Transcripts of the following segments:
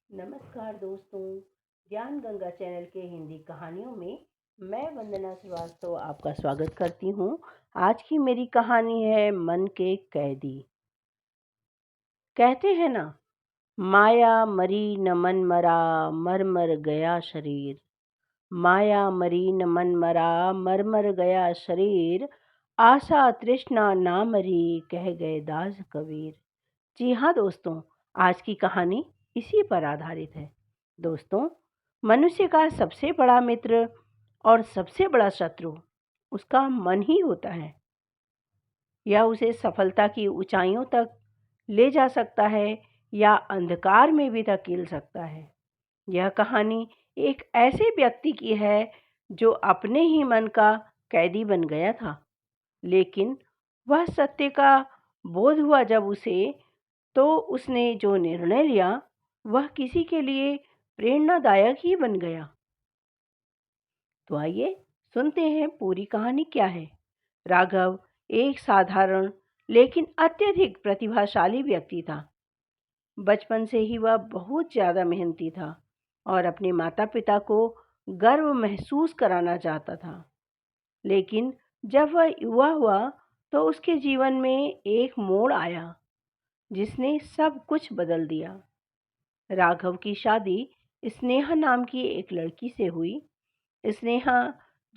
नमस्कार दोस्तों। ज्ञान गंगा चैनल के हिंदी कहानियों में मैं वंदना श्रीवास्तव आपका स्वागत करती हूँ। आज की मेरी कहानी है मन के कैदी। कहते हैं ना, माया मरी न मन मरा, मर मर गया शरीर। माया मरी न मन मरा, मर मर गया शरीर। आशा तृष्णा ना मरी, कह गए दास कबीर। जी हाँ दोस्तों, आज की कहानी इसी पर आधारित है। दोस्तों, मनुष्य का सबसे बड़ा मित्र और सबसे बड़ा शत्रु उसका मन ही होता है। यह उसे सफलता की ऊंचाइयों तक ले जा सकता है या अंधकार में भी धकेल सकता है। यह कहानी एक ऐसे व्यक्ति की है जो अपने ही मन का कैदी बन गया था, लेकिन वह सत्य का बोध हुआ जब उसे, तो उसने जो निर्णय लिया वह किसी के लिए प्रेरणादायक ही बन गया। तो आइए सुनते हैं पूरी कहानी क्या है। राघव एक साधारण लेकिन अत्यधिक प्रतिभाशाली व्यक्ति था। बचपन से ही वह बहुत ज्यादा मेहनती था और अपने माता पिता को गर्व महसूस कराना चाहता था। लेकिन जब वह युवा हुआ तो उसके जीवन में एक मोड़ आया जिसने सब कुछ बदल दिया। राघव की शादी स्नेहा नाम की एक लड़की से हुई। स्नेहा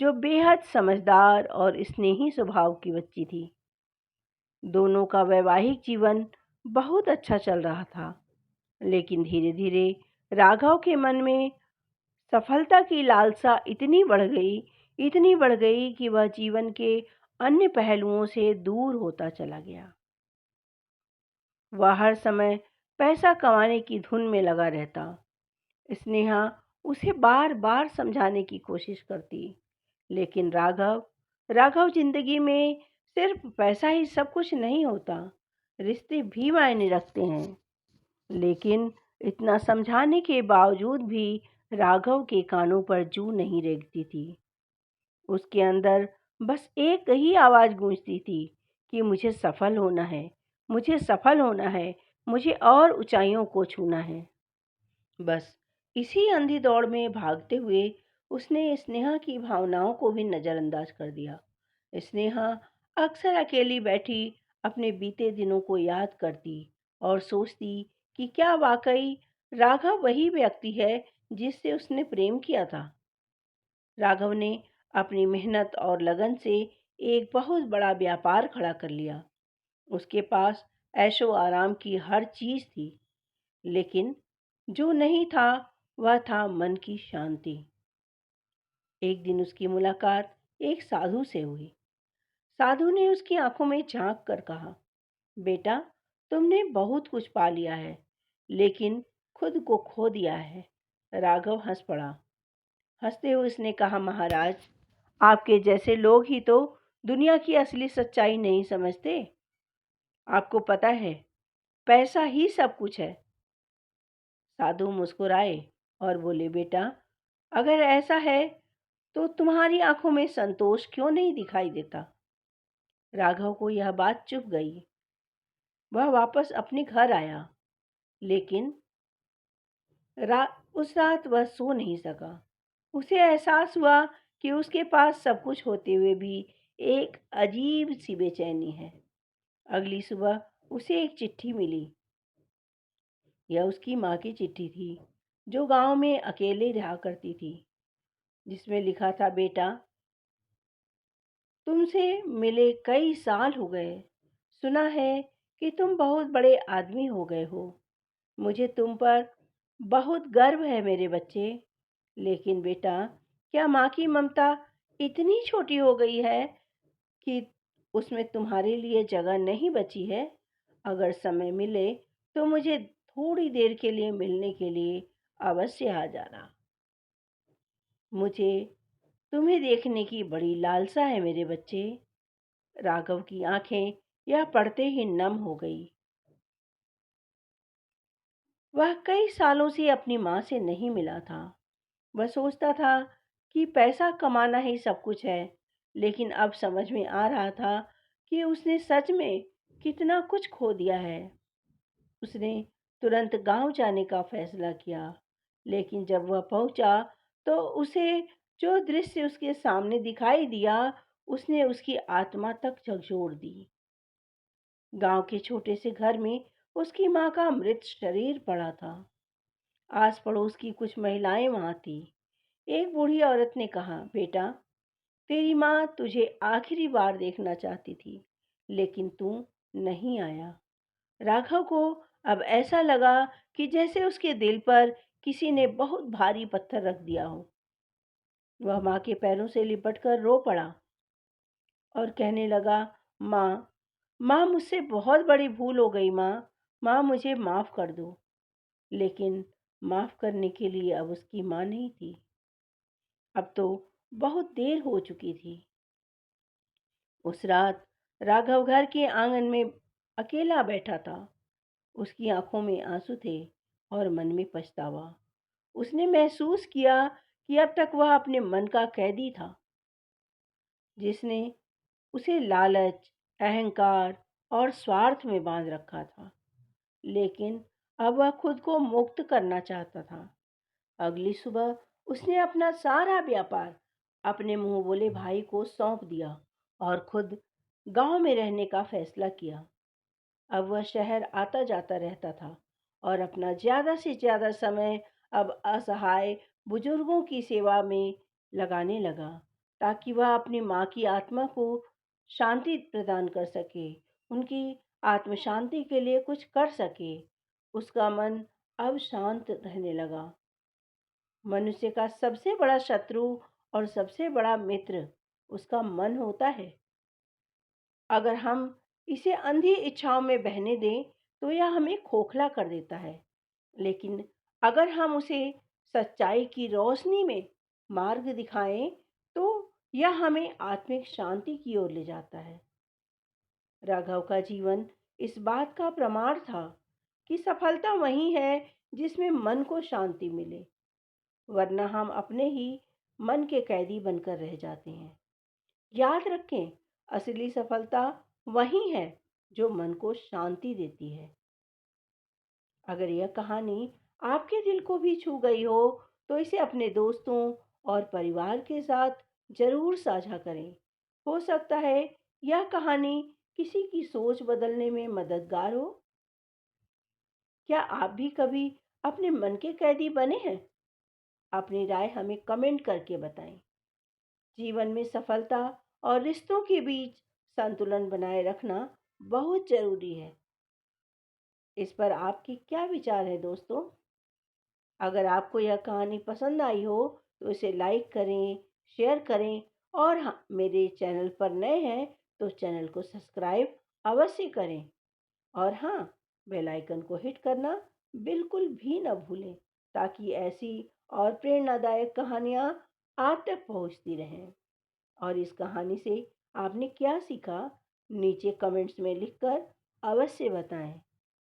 जो बेहद समझदार और स्नेही स्वभाव की बच्ची थी। दोनों का वैवाहिक जीवन बहुत अच्छा चल रहा था, लेकिन धीरे धीरे राघव के मन में सफलता की लालसा इतनी बढ़ गई कि वह जीवन के अन्य पहलुओं से दूर होता चला गया। वह हर समय पैसा कमाने की धुन में लगा रहता। स्नेहा उसे बार बार समझाने की कोशिश करती, लेकिन राघव जिंदगी में सिर्फ पैसा ही सब कुछ नहीं होता, रिश्ते भी मायने रखते हैं। लेकिन इतना समझाने के बावजूद भी राघव के कानों पर जूं नहीं रेंगती थी। उसके अंदर बस एक ही आवाज गूंजती थी कि मुझे सफल होना है, मुझे सफल होना है, मुझे और ऊंचाइयों को छूना है। बस इसी अंधी दौड़ में भागते हुए उसने स्नेहा की भावनाओं को भी नजरअंदाज कर दिया। स्नेहा अक्सर अकेली बैठी अपने बीते दिनों को याद करती और सोचती कि क्या वाकई राघव वही व्यक्ति है जिससे उसने प्रेम किया था। राघव ने अपनी मेहनत और लगन से एक बहुत बड़ा व्यापार खड़ा कर लिया। उसके पास ऐशो आराम की हर चीज थी, लेकिन जो नहीं था वह था मन की शांति। एक दिन उसकी मुलाकात एक साधु से हुई। साधु ने उसकी आंखों में झांक कर कहा, बेटा, तुमने बहुत कुछ पा लिया है, लेकिन खुद को खो दिया है। राघव हंस पड़ा। हंसते हुए उसने कहा, महाराज, आपके जैसे लोग ही तो दुनिया की असली सच्चाई नहीं समझते। आपको पता है, पैसा ही सब कुछ है। साधु मुस्कुराए और बोले, बेटा, अगर ऐसा है तो तुम्हारी आंखों में संतोष क्यों नहीं दिखाई देता। राघव को यह बात चुभ गई। वह वापस अपने घर आया, लेकिन उस रात वह सो नहीं सका। उसे एहसास हुआ कि उसके पास सब कुछ होते हुए भी एक अजीब सी बेचैनी है। अगली सुबह उसे एक चिट्ठी मिली। यह उसकी माँ की चिट्ठी थी, जो गांव में अकेले रहा करती थी। जिसमें लिखा था, बेटा, तुमसे मिले कई साल हो गए। सुना है कि तुम बहुत बड़े आदमी हो गए हो। मुझे तुम पर बहुत गर्व है मेरे बच्चे। लेकिन बेटा, क्या माँ की ममता इतनी छोटी हो गई है कि उसमें तुम्हारे लिए जगह नहीं बची है। अगर समय मिले तो मुझे थोड़ी देर के लिए मिलने के लिए अवश्य आ जाना। मुझे तुम्हें देखने की बड़ी लालसा है मेरे बच्चे। राघव की आंखें यह पढ़ते ही नम हो गई। वह कई सालों से अपनी माँ से नहीं मिला था। वह सोचता था कि पैसा कमाना ही सब कुछ है, लेकिन अब समझ में आ रहा था कि उसने सच में कितना कुछ खो दिया है। उसने तुरंत गांव जाने का फैसला किया। लेकिन जब वह पहुंचा तो उसे जो दृश्य उसके सामने दिखाई दिया, उसने उसकी आत्मा तक झकझोर दी। गांव के छोटे से घर में उसकी मां का मृत शरीर पड़ा था। आस पड़ोस की कुछ महिलाएं वहां थी। एक बूढ़ी औरत ने कहा, बेटा, तेरी माँ तुझे आखिरी बार देखना चाहती थी, लेकिन तू नहीं आया। राघव को अब ऐसा लगा कि जैसे उसके दिल पर किसी ने बहुत भारी पत्थर रख दिया हो। वह माँ के पैरों से लिपटकर रो पड़ा और कहने लगा, माँ, माँ, मुझसे बहुत बड़ी भूल हो गई माँ। माँ, मुझे माफ कर दो। लेकिन माफ करने के लिए अब उसकी माँ नहीं थी। अब तो बहुत देर हो चुकी थी। उस रात राघव घर के आंगन में अकेला बैठा था। उसकी आंखों में आंसू थे और मन में पछतावा। उसने महसूस किया कि अब तक वह अपने मन का कैदी था, जिसने उसे लालच, अहंकार और स्वार्थ में बांध रखा था। लेकिन अब वह खुद को मुक्त करना चाहता था। अगली सुबह उसने अपना सारा व्यापार अपने मुंह बोले भाई को सौंप दिया और खुद गांव में रहने का फैसला किया। अब वह शहर आता जाता रहता था और अपना ज्यादा से ज्यादा समय अब असहाय बुजुर्गों की सेवा में लगाने लगा, ताकि वह अपनी माँ की आत्मा को शांति प्रदान कर सके, उनकी आत्म शांति के लिए कुछ कर सके। उसका मन अब शांत रहने लगा। मनुष्य का सबसे बड़ा शत्रु और सबसे बड़ा मित्र उसका मन होता है। अगर हम इसे अंधी इच्छाओं में बहने दें तो यह हमें खोखला कर देता है। लेकिन अगर हम उसे सच्चाई की रोशनी में मार्ग दिखाएं तो यह हमें आत्मिक शांति की ओर ले जाता है। राघव का जीवन इस बात का प्रमाण था कि सफलता वही है जिसमें मन को शांति मिले, वरना हम अपने ही मन के कैदी बनकर रह जाते हैं। याद रखें, असली सफलता वही है जो मन को शांति देती है। अगर यह कहानी आपके दिल को भी छू गई हो तो इसे अपने दोस्तों और परिवार के साथ जरूर साझा करें। हो सकता है यह कहानी किसी की सोच बदलने में मददगार हो। क्या आप भी कभी अपने मन के कैदी बने हैं? अपनी राय हमें कमेंट करके बताएं। जीवन में सफलता और रिश्तों के बीच संतुलन बनाए रखना बहुत जरूरी है। इस पर आपकी क्या विचार है दोस्तों? अगर आपको यह कहानी पसंद आई हो तो इसे लाइक करें, शेयर करें और हाँ, मेरे चैनल पर नए हैं तो चैनल को सब्सक्राइब अवश्य करें। और हाँ, बेल आइकन को हिट करना बिल्कुल भी न भूलें, ताकि ऐसी और प्रेरणादायक कहानियाँ आप तक पहुँचती रहें। और इस कहानी से आपने क्या सीखा, नीचे कमेंट्स में लिखकर अवश्य बताएं।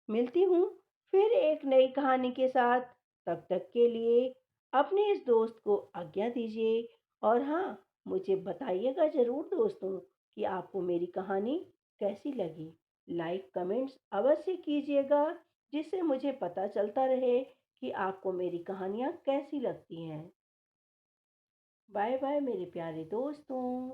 मिलती हूँ फिर एक नई कहानी के साथ। तब तक के लिए अपने इस दोस्त को आज्ञा दीजिए। और हाँ, मुझे बताइएगा ज़रूर दोस्तों कि आपको मेरी कहानी कैसी लगी। लाइक कमेंट्स अवश्य कीजिएगा, जिससे मुझे पता चलता रहे कि आपको मेरी कहानियाँ कैसी लगती हैं। बाय बाय मेरे प्यारे दोस्तों।